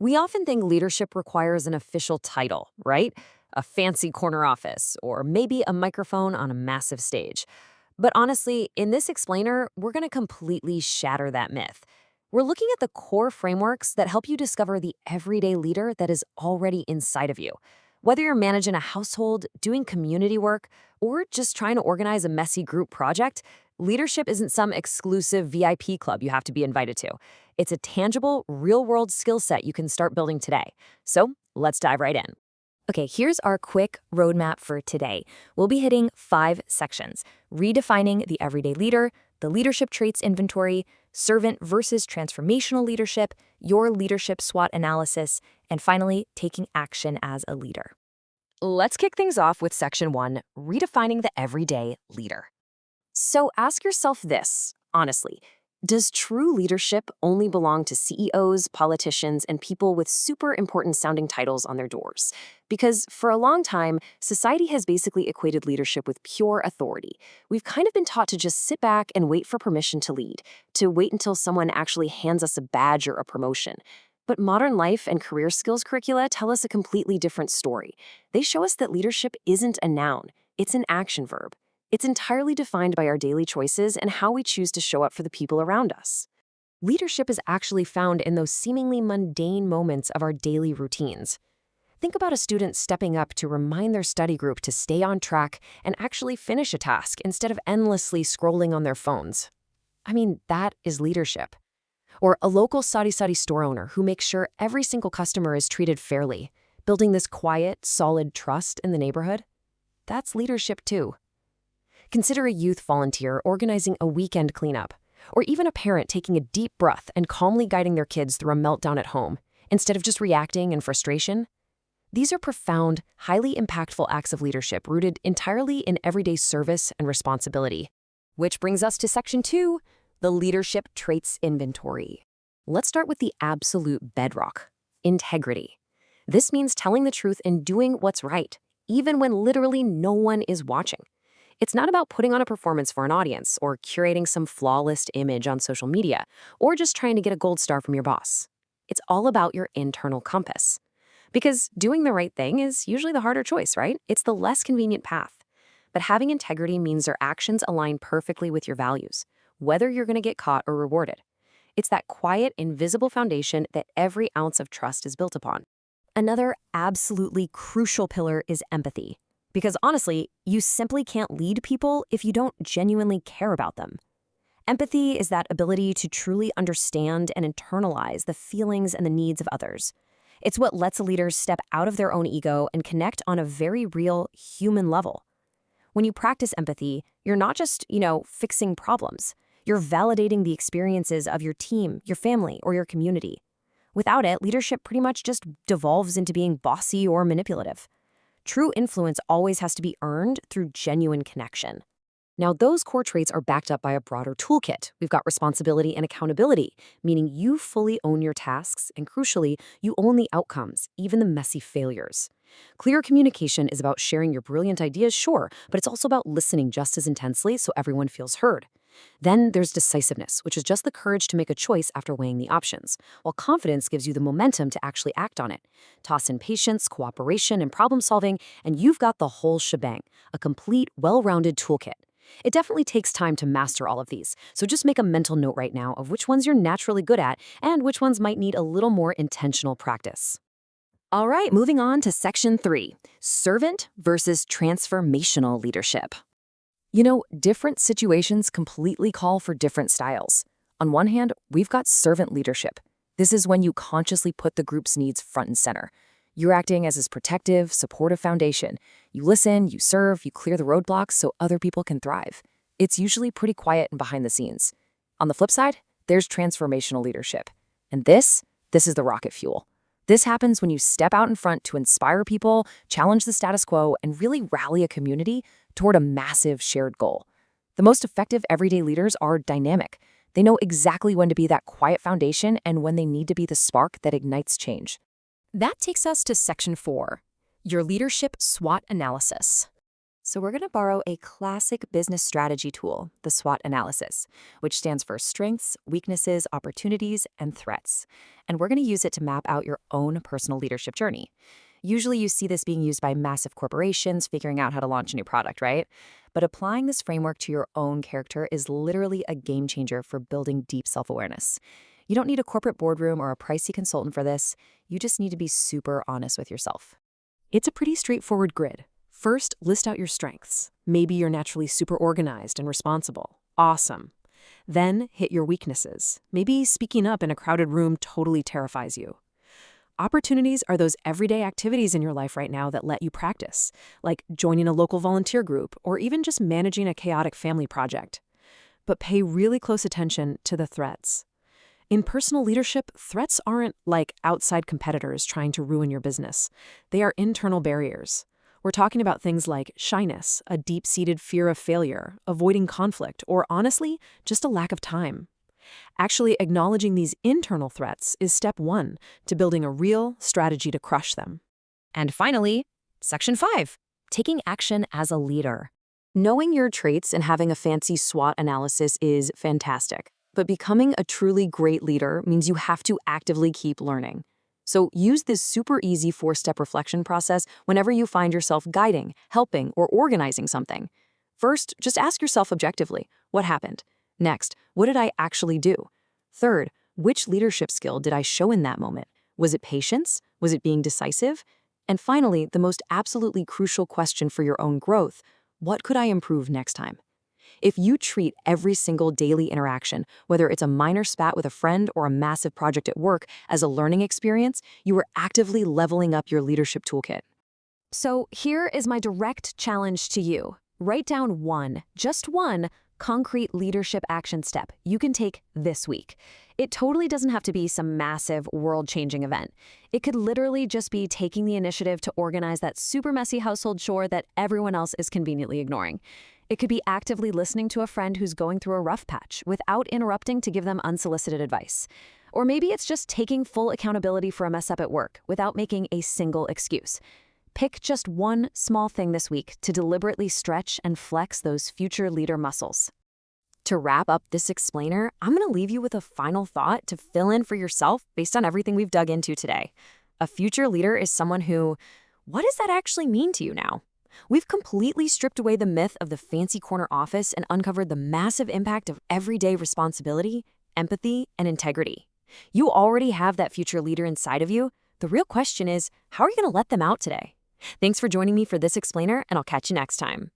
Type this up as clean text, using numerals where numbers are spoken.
We often think leadership requires an official title, right? A fancy corner office, or maybe a microphone on a massive stage. But honestly, in this explainer, we're going to completely shatter that myth. We're looking at the core frameworks that help you discover the everyday leader that is already inside of you. Whether you're managing a household, doing community work, or just trying to organize a messy group project, leadership isn't some exclusive VIP club you have to be invited to. It's a tangible, real-world skill set you can start building today. So let's dive right in. Okay, here's our quick roadmap for today. We'll be hitting 5 sections: redefining the everyday leader, the leadership traits inventory, servant versus transformational leadership, your leadership SWOT analysis, and finally, taking action as a leader. Let's kick things off with Section 1, redefining the everyday leader. So ask yourself this, honestly. Does true leadership only belong to CEOs, politicians, and people with super important sounding titles on their doors? Because for a long time, society has basically equated leadership with pure authority. We've kind of been taught to just sit back and wait for permission to lead, to wait until someone actually hands us a badge or a promotion. But modern life and career skills curricula tell us a completely different story. They show us that leadership isn't a noun, it's an action verb. It's entirely defined by our daily choices and how we choose to show up for the people around us. Leadership is actually found in those seemingly mundane moments of our daily routines. Think about a student stepping up to remind their study group to stay on track and actually finish a task instead of endlessly scrolling on their phones. I mean, that is leadership. Or a local sari-sari store owner who makes sure every single customer is treated fairly, building this quiet, solid trust in the neighborhood. That's leadership too. Consider a youth volunteer organizing a weekend cleanup, or even a parent taking a deep breath and calmly guiding their kids through a meltdown at home, instead of just reacting in frustration. These are profound, highly impactful acts of leadership rooted entirely in everyday service and responsibility. Which brings us to Section 2, the leadership traits inventory. Let's start with the absolute bedrock, integrity. This means telling the truth and doing what's right, even when literally no one is watching. It's not about putting on a performance for an audience or curating some flawless image on social media or just trying to get a gold star from your boss. It's all about your internal compass. Because doing the right thing is usually the harder choice, right? It's the less convenient path. But having integrity means your actions align perfectly with your values, whether you're going to get caught or rewarded. It's that quiet, invisible foundation that every ounce of trust is built upon. Another absolutely crucial pillar is empathy. Because honestly, you simply can't lead people if you don't genuinely care about them. Empathy is that ability to truly understand and internalize the feelings and the needs of others. It's what lets a leader step out of their own ego and connect on a very real human level. When you practice empathy, you're not just, fixing problems. You're validating the experiences of your team, your family, or your community. Without it, leadership pretty much just devolves into being bossy or manipulative. True influence always has to be earned through genuine connection. Now, those core traits are backed up by a broader toolkit. We've got responsibility and accountability, meaning you fully own your tasks, and crucially, you own the outcomes, even the messy failures. Clear communication is about sharing your brilliant ideas, sure, but it's also about listening just as intensely so everyone feels heard. Then there's decisiveness, which is just the courage to make a choice after weighing the options, while confidence gives you the momentum to actually act on it. Toss in patience, cooperation, and problem solving, and you've got the whole shebang, a complete, well-rounded toolkit. It definitely takes time to master all of these, so just make a mental note right now of which ones you're naturally good at and which ones might need a little more intentional practice. All right, moving on to Section 3, servant versus transformational leadership. Different situations completely call for different styles. On one hand, we've got servant leadership. This is when you consciously put the group's needs front and center. You're acting as its protective, supportive foundation. You listen, you serve, you clear the roadblocks so other people can thrive. It's usually pretty quiet and behind the scenes. On the flip side, there's transformational leadership. And this is the rocket fuel. This happens when you step out in front to inspire people, challenge the status quo, and really rally a community toward a massive shared goal. The most effective everyday leaders are dynamic. They know exactly when to be that quiet foundation and when they need to be the spark that ignites change. That takes us to Section 4, your leadership SWOT analysis. So we're going to borrow a classic business strategy tool, the SWOT analysis, which stands for strengths, weaknesses, opportunities, and threats. And we're going to use it to map out your own personal leadership journey. Usually you see this being used by massive corporations figuring out how to launch a new product, right? But applying this framework to your own character is literally a game changer for building deep self-awareness. You don't need a corporate boardroom or a pricey consultant for this. You just need to be super honest with yourself. It's a pretty straightforward grid. First, list out your strengths. Maybe you're naturally super organized and responsible. Awesome. Then, hit your weaknesses. Maybe speaking up in a crowded room totally terrifies you. Opportunities are those everyday activities in your life right now that let you practice, like joining a local volunteer group or even just managing a chaotic family project. But pay really close attention to the threats. In personal leadership, threats aren't like outside competitors trying to ruin your business. They are internal barriers. We're talking about things like shyness, a deep-seated fear of failure, avoiding conflict, or honestly, just a lack of time. Actually, acknowledging these internal threats is step one to building a real strategy to crush them. And finally, Section 5, taking action as a leader. Knowing your traits and having a fancy SWOT analysis is fantastic, but becoming a truly great leader means you have to actively keep learning. So use this super easy 4-step reflection process whenever you find yourself guiding, helping, or organizing something. First, just ask yourself objectively, what happened? Next, what did I actually do? Third, which leadership skill did I show in that moment? Was it patience? Was it being decisive? And finally, the most absolutely crucial question for your own growth, what could I improve next time? If you treat every single daily interaction, whether it's a minor spat with a friend or a massive project at work, as a learning experience, you are actively leveling up your leadership toolkit. So here is my direct challenge to you. Write down just one, concrete leadership action step you can take this week. It totally doesn't have to be some massive, world-changing event. It could literally just be taking the initiative to organize that super messy household chore that everyone else is conveniently ignoring. It could be actively listening to a friend who's going through a rough patch without interrupting to give them unsolicited advice. Or maybe it's just taking full accountability for a mess up at work without making a single excuse. Pick just one small thing this week to deliberately stretch and flex those future leader muscles. To wrap up this explainer, I'm going to leave you with a final thought to fill in for yourself based on everything we've dug into today. A future leader is someone who, what does that actually mean to you now? We've completely stripped away the myth of the fancy corner office and uncovered the massive impact of everyday responsibility, empathy, and integrity. You already have that future leader inside of you. The real question is, how are you going to let them out today? Thanks for joining me for this explainer, and I'll catch you next time.